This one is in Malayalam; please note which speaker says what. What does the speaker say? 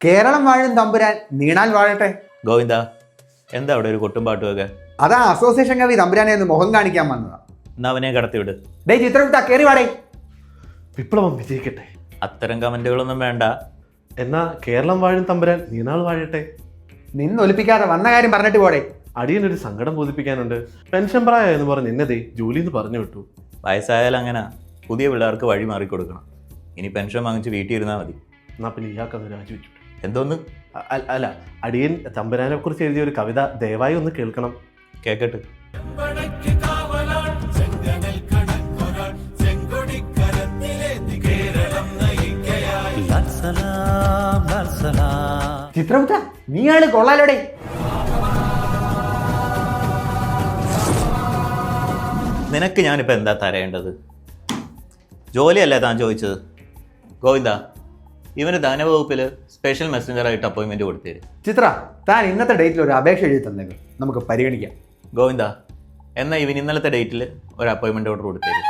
Speaker 1: കേരളം വാഴും തമ്പുരാൻ നീണാൽ വാഴട്ടെ.
Speaker 2: ഗോവിന്ദ, എന്താ അവിടെ ഒരു കൊട്ടും പാട്ടുമൊക്കെ?
Speaker 1: അതാ അസോസിയേഷൻ കവി തമ്പുരാനെ ഒന്ന് മുഖം കാണിക്കാൻ വന്നതാ.
Speaker 2: എന്നാ അവനെ കടത്തിവിട്.
Speaker 1: ഡേ ചിത്രവിട്ടാ കയറി വാടേ.
Speaker 3: വിപ്ലവം വിജയിക്കട്ടെ.
Speaker 2: അത്തരം കമന്റുകളൊന്നും വേണ്ട.
Speaker 3: എന്നാ കേരളം വാഴും തമ്പുരാൻ നീനാൾ വാഴട്ടെ.
Speaker 1: നിന്നൊലിപ്പിക്കാതെ വന്ന കാര്യം പറഞ്ഞിട്ട് പോടെ.
Speaker 3: അടിയനൊരു സങ്കടം ബോധിപ്പിക്കാനുണ്ട്. പെൻഷൻ പ്രായം എന്ന് പറഞ്ഞ് എന്നതേ ജോലിന്ന് പറഞ്ഞു വിട്ടു.
Speaker 2: വയസ്സായാലും അങ്ങനെ പുതിയ പിള്ളേർക്ക് വഴി മാറിക്കൊടുക്കണം. ഇനി പെൻഷൻ വാങ്ങിച്ച് വീട്ടിൽ ഇരുന്നാൽ മതി.
Speaker 3: എന്നാ പിന്നെ ഇയാൾക്കത് രാജിവെച്ചു.
Speaker 2: എന്തോന്ന്?
Speaker 3: അല്ല, അടിയൻ തമ്പുരാനെ കുറിച്ച് എഴുതിയ ഒരു കവിത ദയവായി ഒന്ന് കേൾക്കണം.
Speaker 2: കേക്കട്ട്.
Speaker 1: ചിത്രവിട്ട നീയാള് കൊള്ളാലോടെ.
Speaker 2: നിനക്ക് ഞാനിപ്പോൾ എന്താ തരേണ്ടത്? ജോലിയല്ലേ താൻ ചോദിച്ചത്? ഗോവിന്ദ, ഇവന് ധനവകുപ്പിൽ സ്പെഷ്യൽ മെസ്സഞ്ചറായിട്ട് അപ്പോയിൻമെൻറ്റ് കൊടുത്തേര്.
Speaker 1: ചിത്ര, താൻ ഇന്നത്തെ ഡേറ്റിൽ ഒരു അപേക്ഷ എഴുതി തന്നേക്ക്, നമുക്ക് പരിഗണിക്കാം.
Speaker 2: ഗോവിന്ദ, എന്നാൽ ഇവൻ ഇന്നലത്തെ ഡേറ്റിൽ ഒരു അപ്പോയിൻമെൻറ്റ് ഓർഡർ കൊടുത്തേര്.